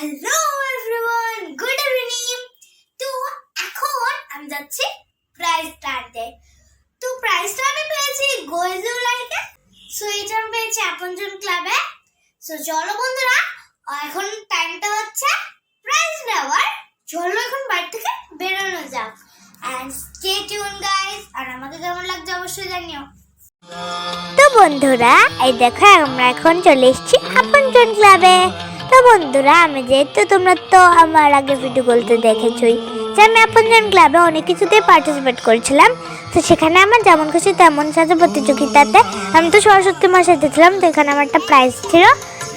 Hello everyone, good evening. তো এখন আমি যাচ্ছি প্রাইজ টানতে। তো প্রাইজটা আমি পেয়েছি গোয়েজু লাইকে। সো এটা আমি পেয়েছি আপনজন ক্লাবে। সো চলো বন্ধুরা, এখন টাইমটা হচ্ছে প্রাইজ নেওয়ার। চলো এখন বাড়ি থেকে বেরোনো যাক। And stay tuned guys. আর আমাকে কেমন লাগছে অবশ্যই জানিও। তো বন্ধুরা, এই দেখো আমরা এখন চলে এসেছি আপনজন ক্লাবে। তো বন্ধুরা, আমি যেহেতু তোমরা তো আমার আগে ভিডিওগুলোতে দেখেছোই যে আমি আপনজন ক্লাবে অনেক কিছুতে পার্টিসিপেট করেছিলাম। তো সেখানে আমার যেমন খুশি তেমন সাজা প্রতিযোগিতাতে আমি তো সরস্বতী মা সেজেছিলাম। তো এখানে আমার একটা প্রাইজ ছিল।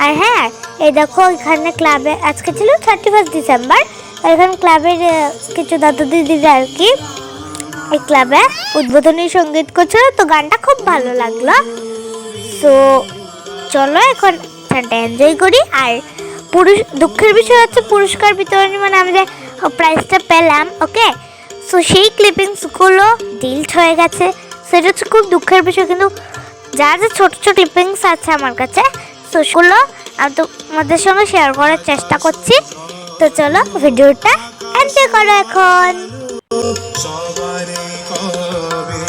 আর হ্যাঁ, এই দেখো এখানে ক্লাবে আজকে ছিল 31 ডিসেম্বর। এখানে ক্লাবের কিছু দাদা দিদিরা আর কি এই ক্লাবে উদ্বোধনী সঙ্গীত করছিল। তো গানটা খুব ভালো লাগলো। তো চলো এখন এনজয় করি। আর দুঃখের বিষয় হচ্ছে পুরস্কার বিতরণী, মানে আমি যে প্রাইজটা পেলাম, ওকে, সো সেই ক্লিপিংসগুলো ডিলিট হয়ে গেছে। সেটা হচ্ছে খুব দুঃখের বিষয়। কিন্তু যা যা ছোটো ছোটো ক্লিপিংস আছে আমার কাছে, তো সেগুলো আমি তোমাদের সঙ্গে শেয়ার করার চেষ্টা করছি। তো চলো ভিডিওটা এনজয় করো এখন। সবারে কবে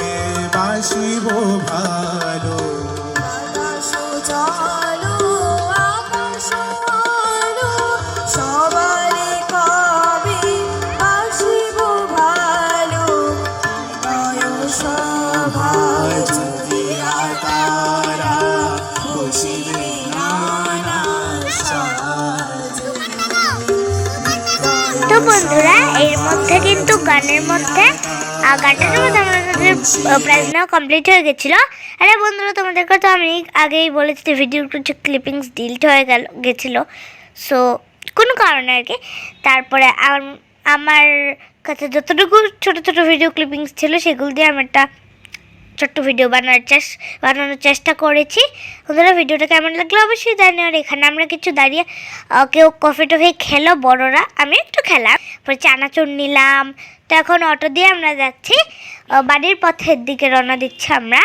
বাসিব ভালো, আকাশ জলো আকাশ আলো, সবারে কবে বাসিব ভালো, সভা যদি তারা বসিবে নানা তো বন্ধুরা, এর মধ্যে কিন্তু গানটার মধ্যে আমাদের প্রাইজ নেওয়া কমপ্লিট হয়ে গেছিলো। আরে বন্ধুরা, তোমাদেরকে তো আমি আগেই বলেছি যে ভিডিওর কিছু ক্লিপিংস ডিলিট হয়ে গেছিলো। সো কোনো কারণে আর কি। তারপরে আমার কাছে যতটুকু ছোটো ছোটো ভিডিও ক্লিপিংস ছিল সেগুলো দিয়ে আমি একটা ছোট্ট ভিডিও বানানোর চেষ্টা করেছি। বন্ধুরা, ভিডিওটা কেমন লাগলো অবশ্যই জানি। আর এখানে আমরা কিছু দাঁড়িয়ে কেউ কফি টফি খেলো বড়রা, আমি একটু খেলাম, পরে চানাচুর নিলাম। তো এখন অটো দিয়ে আমরা যাচ্ছি বাড়ির পথের দিকে, রওনা দিচ্ছি আমরা।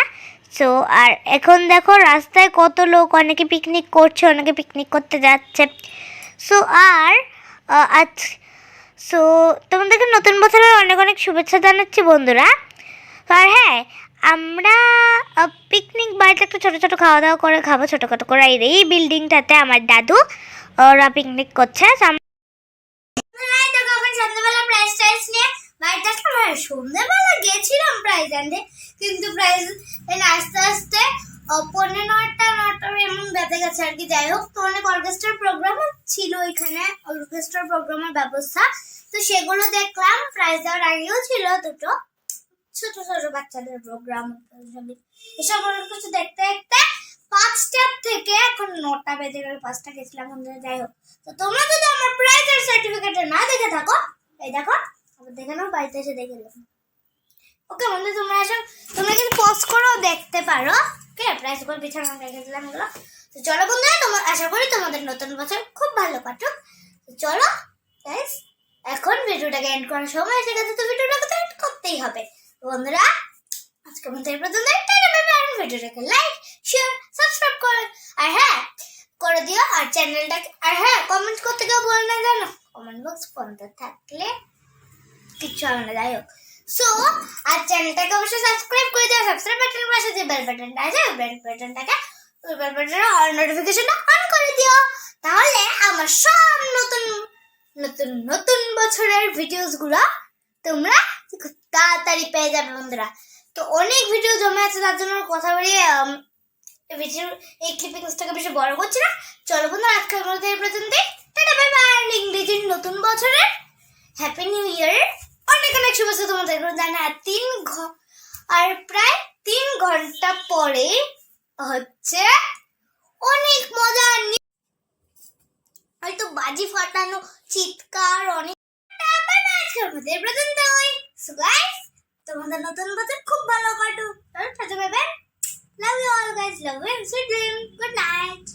সো আর এখন দেখো রাস্তায় কত লোক, অনেকে পিকনিক করছে, অনেকে পিকনিক করতে যাচ্ছে। সো আর আজ সো তোমাদেরকে নতুন বছরের অনেক অনেক শুভেচ্ছা জানাচ্ছি বন্ধুরা। আর হ্যাঁ, আমরা পিকনিক বাড়িতে একটু ছোটো ছোটো খাওয়া দাওয়া করে খাবো ছোটোখাটো করে। এই বিল্ডিংটাতে আমার দাদু ওরা পিকনিক করছে। সন্ধ্যাবেলা প্রাইজ টাইজ নিয়ে বাড়িতে আসলাম। সন্ধ্যাবেলা গেছিলাম প্রাইজ আনতে, কিন্তু প্রাইজ আস্তে আস্তে 9:30 এমন বেজে গেছে আর কি। যাই হোক, তো অনেক অর্কেস্ট্রার প্রোগ্রাম ছিল এখানে, অর্কেস্ট্রার প্রোগ্রামের ব্যবস্থা। তো সেগুলো দেখলাম। প্রাইজ দেওয়ার আগেও ছিল দুটো ছোট ছোট বাচ্চাদের প্রোগ্রাম। এসব অনেক কিছু দেখতে দেখতে 5টা থেকে এখন 9টা বেজে গেল। 5টা গেছিলাম। যাই হোক, তো তোমরা যদি আমার প্রাইজের সার্টিফিকেটটা না দেখে থাকো, এই দেখো, আবার দেখে নাও, বাড়িতে এসে দেখে নাও। ওকে বন্ধু, তোমরা কিন্তু পজ করেও দেখতে পারো। ওকে, প্রাইজগুলো পিছনে রেখে দিলাম এগুলো। তো চলো বন্ধুরা, আশা করি তোমাদের নতুন বছর খুব ভালো কাটুক। তো চলো গাইস, এখন ভিডিওটাকে এন্ড করার সময় এসে গেছে। তো ভিডিওটাকে তো এন্ড করতেই হবে বন্ধুরা। আজকে মতো এই পর্যন্ত। ভিডিওটাকে লাইক, শেয়ার, সাবস্ক্রাইব করে আর হ্যাঁ করে দিও। আর চ্যানেলটাকে, আর হ্যাঁ, কমেন্ট করতে কেউ বলে না জানো, কমেন্ট বক্স বন্ধ থাকলে কিচ্ছু হবে না। যাই হোক, সো আর চ্যানেলটাকে অবশ্যই সাবস্ক্রাইব করে দিও। সাবস্ক্রাইব বাটনের পাশে যে বেল বাটনটা আছে, বেল বাটনটাকে অল নোটিফিকেশনটা অন করে দিও। তাহলে আমার সব নতুন নতুন নতুন বছরের ভিডিওসগুলো তোমরা খুব তাড়াতাড়ি পেয়ে যাবে বন্ধুরা। তো অনেক ভিডিও জমে আছে, তার জন্য কথা বলিয়ে এই ক্লিপিংসটাকে বেশি বড় করছি না। চলো বন্ধুরা, আজকের মধ্যে এই পর্যন্ত। Tata, bye bye. ইংরেজির নতুন বছরের হ্যাপি নিউ ইয়ার অনেক অনেক শুভেচ্ছা তোমাদের জানা। আর প্রায় 3 ঘন্টা পরে হচ্ছে অনেক মজা, হয়তো বাজি ফাটানো, চিৎকার, অনেক। আজকের মধ্যে এই পর্যন্তই। সো গাইস, তোমাদের নতুন বছর খুব ভালো কাটুক। Tata, bye bye. Love you all guys. Love you and sweet dreams. Good night.